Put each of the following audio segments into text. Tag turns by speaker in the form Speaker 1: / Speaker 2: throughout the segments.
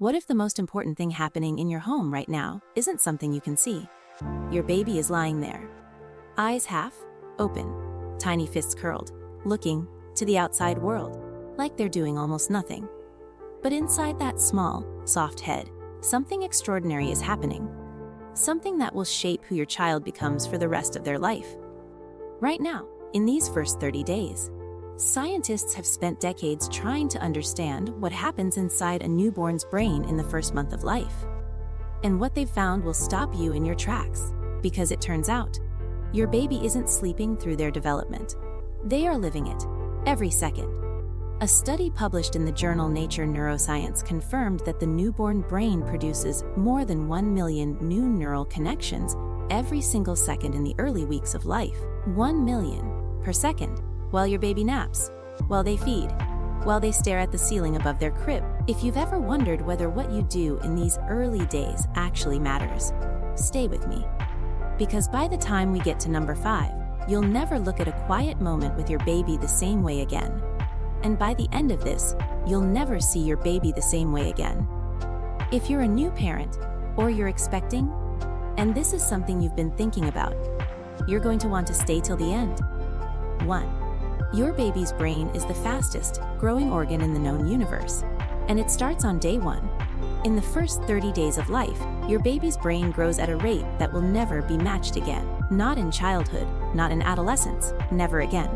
Speaker 1: What if the most important thing happening in your home right now isn't something you can see? Your baby is lying there, eyes half open, tiny fists curled, looking to the outside world, like they're doing almost nothing. But inside that small, soft head, something extraordinary is happening. Something that will shape who your child becomes for the rest of their life. Right now, in these first 30 days, scientists have spent decades trying to understand what happens inside a newborn's brain in the first month of life. And what they've found will stop you in your tracks, because it turns out, your baby isn't sleeping through their development. They are living it, every second. A study published in the journal Nature Neuroscience confirmed that the newborn brain produces more than 1 million new neural connections every single second in the early weeks of life. 1 million per second, while your baby naps, while they feed, while they stare at the ceiling above their crib. If you've ever wondered whether what you do in these early days actually matters, stay with me. Because by the time we get to number 5, you'll never look at a quiet moment with your baby the same way again. And by the end of this, you'll never see your baby the same way again. If you're a new parent, or you're expecting, and this is something you've been thinking about, you're going to want to stay till the end. 1. Your baby's brain is the fastest growing organ in the known universe, and it starts on day 1. In the first 30 days of life, your baby's brain grows at a rate that will never be matched again. Not in childhood, not in adolescence, never again.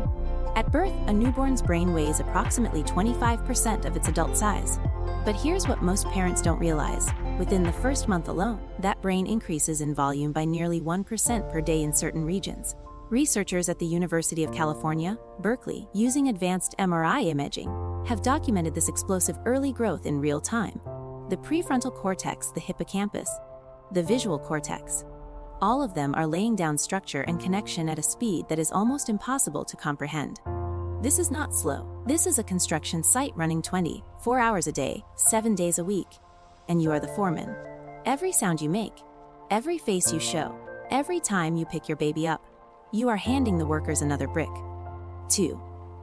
Speaker 1: At birth, a newborn's brain weighs approximately 25% of its adult size. But here's what most parents don't realize. Within the first month alone, that brain increases in volume by nearly 1% per day in certain regions. Researchers at the University of California, Berkeley, using advanced MRI imaging, have documented this explosive early growth in real time. The prefrontal cortex, the hippocampus, the visual cortex, all of them are laying down structure and connection at a speed that is almost impossible to comprehend. This is not slow. This is a construction site running 24 hours a day, 7 days a week. And you are the foreman. Every sound you make, every face you show, every time you pick your baby up, you are handing the workers another brick. 2.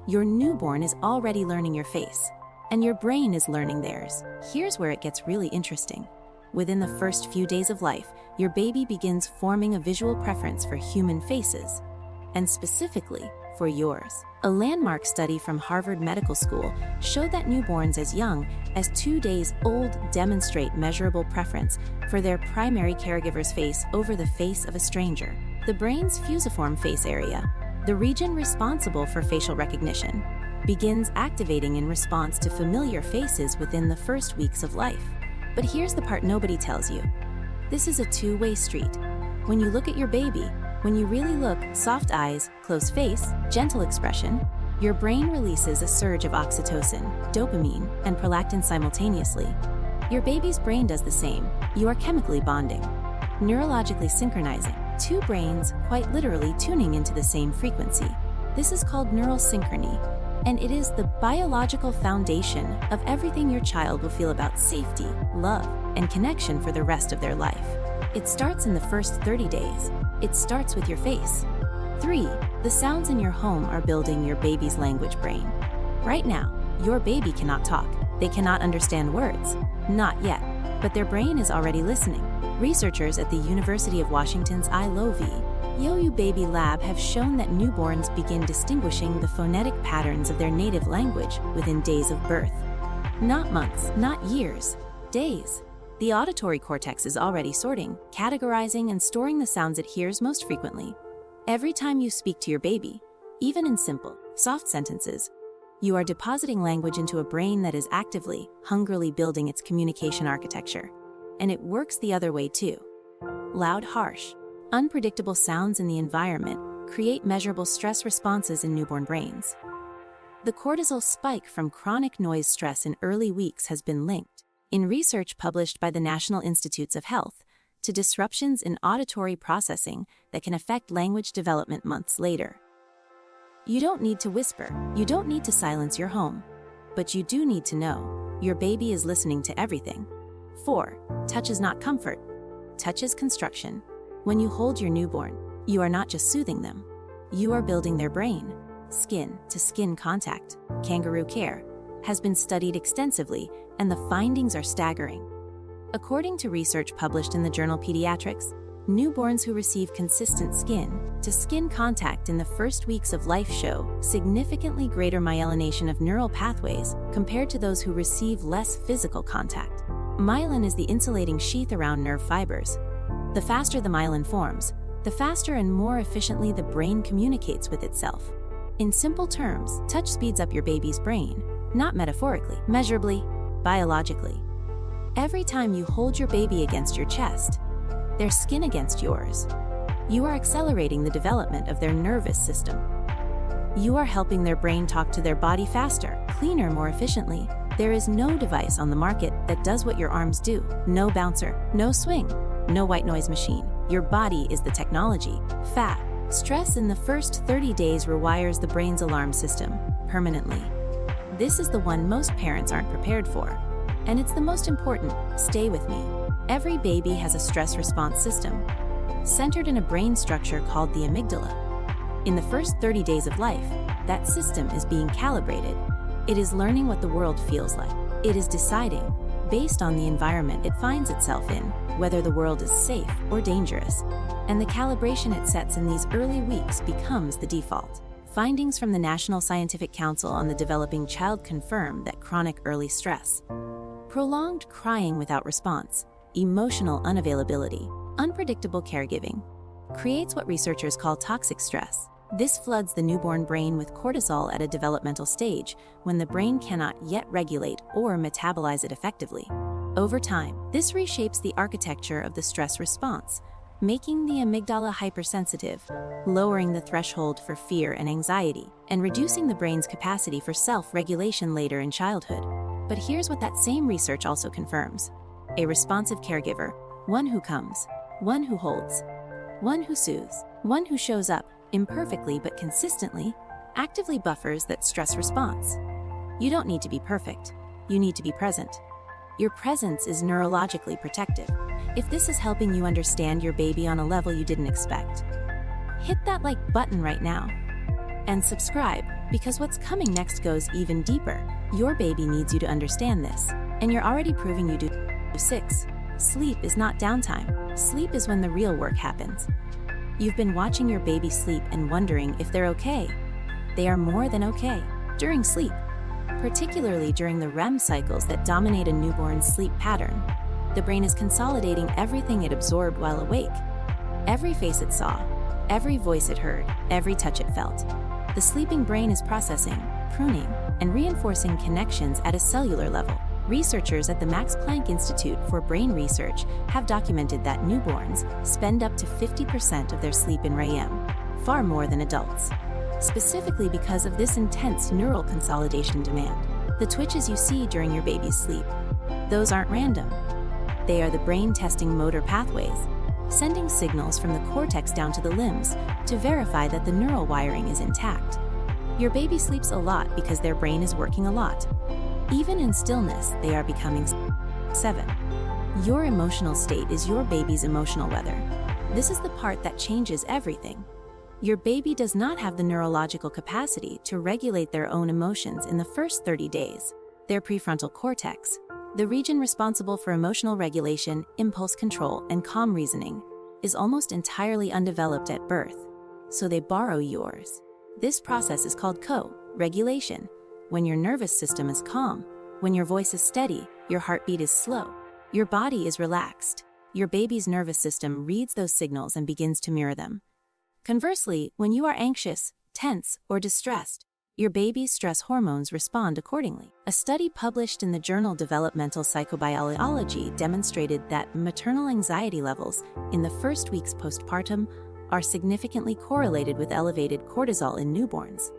Speaker 1: Your newborn is already learning your face, and your brain is learning theirs. Here's where it gets really interesting. Within the first few days of life, your baby begins forming a visual preference for human faces, and specifically for yours. A landmark study from Harvard Medical School showed that newborns as young as 2 days old demonstrate measurable preference for their primary caregiver's face over the face of a stranger. The brain's fusiform face area, the region responsible for facial recognition, begins activating in response to familiar faces within the first weeks of life. But here's the part nobody tells you. This is a two-way street. When you look at your baby, when you really look, soft eyes, closed face, gentle expression, your brain releases a surge of oxytocin, dopamine, and prolactin simultaneously. Your baby's brain does the same. You are chemically bonding, neurologically synchronizing, two brains quite literally tuning into the same frequency. This is called neural synchrony, and it is the biological foundation of everything your child will feel about safety, love, and connection for the rest of their life. It starts in the first 30 days. It starts with your face. 3. The sounds in your home are building your baby's language brain. Right now, your baby cannot talk. They cannot understand words. Not yet, but their brain is already listening. Researchers at the University of Washington's Yo-You Baby Lab have shown that newborns begin distinguishing the phonetic patterns of their native language within days of birth. Not months, not years, days. The auditory cortex is already sorting, categorizing, and storing the sounds it hears most frequently. Every time you speak to your baby, even in simple, soft sentences, you are depositing language into a brain that is actively, hungrily building its communication architecture. And it works the other way too. Loud, harsh, unpredictable sounds in the environment create measurable stress responses in newborn brains. The cortisol spike from chronic noise stress in early weeks has been linked, in research published by the National Institutes of Health, to disruptions in auditory processing that can affect language development months later. You don't need to whisper, you don't need to silence your home, but you do need to know your baby is listening to everything. 4. Touch is not comfort. Touch is construction. When you hold your newborn, you are not just soothing them. You are building their brain. Skin-to-skin contact, kangaroo care, has been studied extensively, and the findings are staggering. According to research published in the journal Pediatrics, newborns who receive consistent skin-to-skin contact in the first weeks of life show significantly greater myelination of neural pathways compared to those who receive less physical contact. Myelin is the insulating sheath around nerve fibers. The faster the myelin forms, the faster and more efficiently the brain communicates with itself. In simple terms, touch speeds up your baby's brain, not metaphorically, measurably, biologically. Every time you hold your baby against your chest, their skin against yours, you are accelerating the development of their nervous system. You are helping their brain talk to their body faster, cleaner, more efficiently. There is no device on the market that does what your arms do. No bouncer, no swing, no white noise machine. Your body is the technology. Fact: stress in the first 30 days rewires the brain's alarm system permanently. This is the one most parents aren't prepared for. And it's the most important. Stay with me. Every baby has a stress response system, centered in a brain structure called the amygdala. In the first 30 days of life, that system is being calibrated. It is learning what the world feels like. It is deciding, based on the environment it finds itself in, whether the world is safe or dangerous. And the calibration it sets in these early weeks becomes the default. Findings from the National Scientific Council on the Developing Child confirm that chronic early stress, prolonged crying without response, emotional unavailability, unpredictable caregiving, creates what researchers call toxic stress. This floods the newborn brain with cortisol at a developmental stage when the brain cannot yet regulate or metabolize it effectively. Over time, this reshapes the architecture of the stress response, making the amygdala hypersensitive, lowering the threshold for fear and anxiety, and reducing the brain's capacity for self-regulation later in childhood. But here's what that same research also confirms. A responsive caregiver, one who comes, one who holds, one who soothes, one who shows up, imperfectly but consistently, actively buffers that stress response. You don't need to be perfect. You need to be present. Your presence is neurologically protective. If this is helping you understand your baby on a level you didn't expect, hit that like button right now. And subscribe, because what's coming next goes even deeper. Your baby needs you to understand this, and you're already proving you do. 6. Sleep is not downtime. Sleep is when the real work happens. You've been watching your baby sleep and wondering if they're okay. They are more than okay. During sleep, particularly during the REM cycles that dominate a newborn's sleep pattern, the brain is consolidating everything it absorbed while awake. Every face it saw, every voice it heard, every touch it felt. The sleeping brain is processing, pruning, and reinforcing connections at a cellular level. Researchers at the Max Planck Institute for Brain Research have documented that newborns spend up to 50% of their sleep in REM, far more than adults. Specifically because of this intense neural consolidation demand. The twitches you see during your baby's sleep, those aren't random. They are the brain testing motor pathways, sending signals from the cortex down to the limbs to verify that the neural wiring is intact. Your baby sleeps a lot because their brain is working a lot. Even in stillness, they are becoming. 7. Your emotional state is your baby's emotional weather. This is the part that changes everything. Your baby does not have the neurological capacity to regulate their own emotions in the first 30 days. Their prefrontal cortex, the region responsible for emotional regulation, impulse control, and calm reasoning, is almost entirely undeveloped at birth, so they borrow yours. This process is called co-regulation. When your nervous system is calm, when your voice is steady, your heartbeat is slow, your body is relaxed, your baby's nervous system reads those signals and begins to mirror them. Conversely, when you are anxious, tense, or distressed, your baby's stress hormones respond accordingly. A study published in the journal Developmental Psychobiology demonstrated that maternal anxiety levels in the first weeks postpartum are significantly correlated with elevated cortisol in newborns.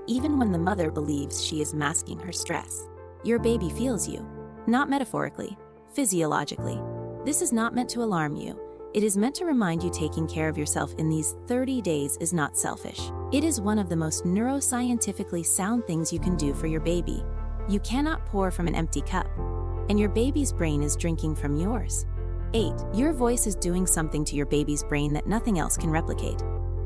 Speaker 1: Even when the mother believes she is masking her stress, your baby feels you, not metaphorically, physiologically. This is not meant to alarm you. It is meant to remind you taking care of yourself in these 30 days is not selfish. It is one of the most neuroscientifically sound things you can do for your baby. You cannot pour from an empty cup, and your baby's brain is drinking from yours. 8. Your voice is doing something to your baby's brain that nothing else can replicate.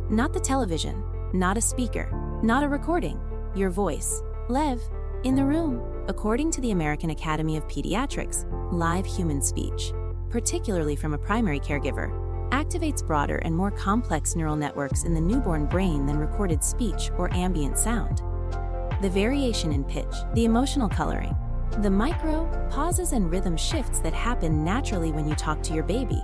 Speaker 1: Not the television, not a speaker, not a recording. Your voice, Lev, In the room, according to the American Academy of Pediatrics, live human speech, particularly from a primary caregiver, activates broader and more complex neural networks in the newborn brain than recorded speech or ambient sound. The variation in pitch, the emotional coloring, the micro, pauses and rhythm shifts that happen naturally when you talk to your baby.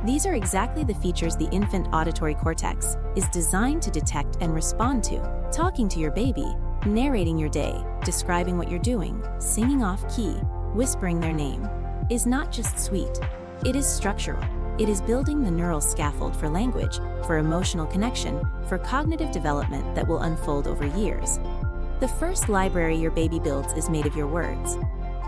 Speaker 1: These are exactly the features the infant auditory cortex is designed to detect and respond to. Talking to your baby, narrating your day, describing what you're doing, singing off key, whispering their name, is not just sweet, it is structural. It is building the neural scaffold for language, for emotional connection, for cognitive development that will unfold over years. The first library your baby builds is made of your words.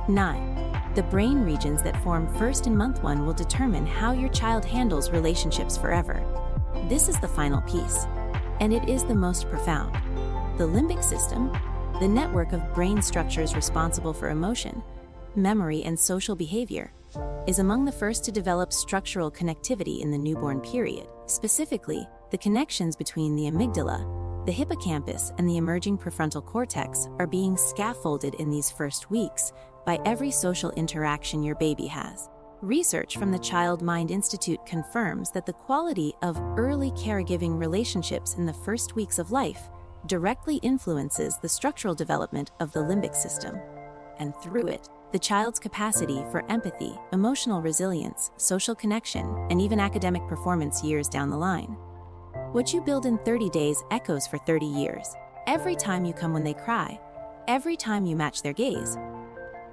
Speaker 1: 9. The brain regions that form first in month 1 will determine how your child handles relationships forever. This is the final piece, and it is the most profound. The limbic system, the network of brain structures responsible for emotion, memory, and social behavior, is among the first to develop structural connectivity in the newborn period. Specifically, the connections between the amygdala, the hippocampus, and the emerging prefrontal cortex are being scaffolded in these first weeks by every social interaction your baby has. Research from the Child Mind Institute confirms that the quality of early caregiving relationships in the first weeks of life directly influences the structural development of the limbic system, and through it, the child's capacity for empathy, emotional resilience, social connection, and even academic performance years down the line. What you build in 30 days echoes for 30 years. Every time you come when they cry, every time you match their gaze,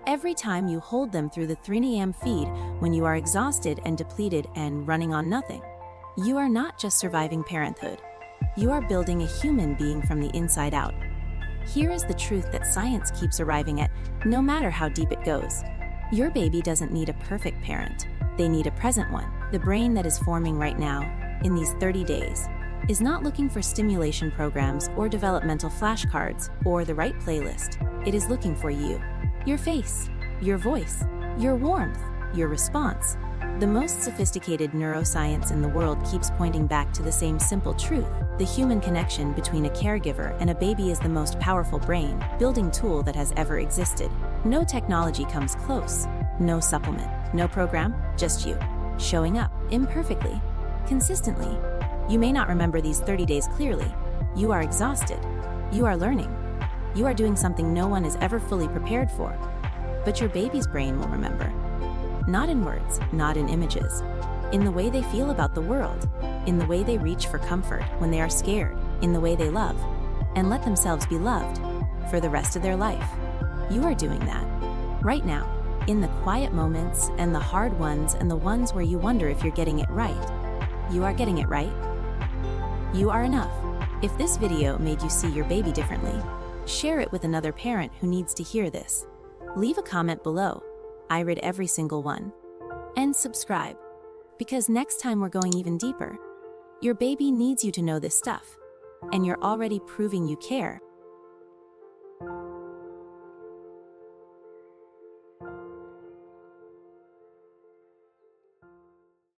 Speaker 1: every time you hold them through the 3 a.m. feed when you are exhausted and depleted and running on nothing. You are not just surviving parenthood. You are building a human being from the inside out. Here is the truth that science keeps arriving at, no matter how deep it goes. Your baby doesn't need a perfect parent. They need a present one. The brain that is forming right now, in these 30 days, is not looking for stimulation programs or developmental flashcards or the right playlist. It is looking for you. Your face, your voice, your warmth, your response. The most sophisticated neuroscience in the world keeps pointing back to the same simple truth. The human connection between a caregiver and a baby is the most powerful brain-building tool that has ever existed. No technology comes close. No supplement, no program, just you. Showing up, imperfectly, consistently. You may not remember these 30 days clearly. You are exhausted. You are learning. You are doing something no one is ever fully prepared for. But your baby's brain will remember. Not in words, not in images. In the way they feel about the world. In the way they reach for comfort when they are scared. In the way they love. And let themselves be loved for the rest of their life. You are doing that. Right now. In the quiet moments and the hard ones and the ones where you wonder if you're getting it right. You are getting it right. You are enough. If this video made you see your baby differently, share it with another parent who needs to hear this. Leave a comment below. I read every single one. And subscribe. Because next time we're going even deeper. Your baby needs you to know this stuff. And you're already proving you care.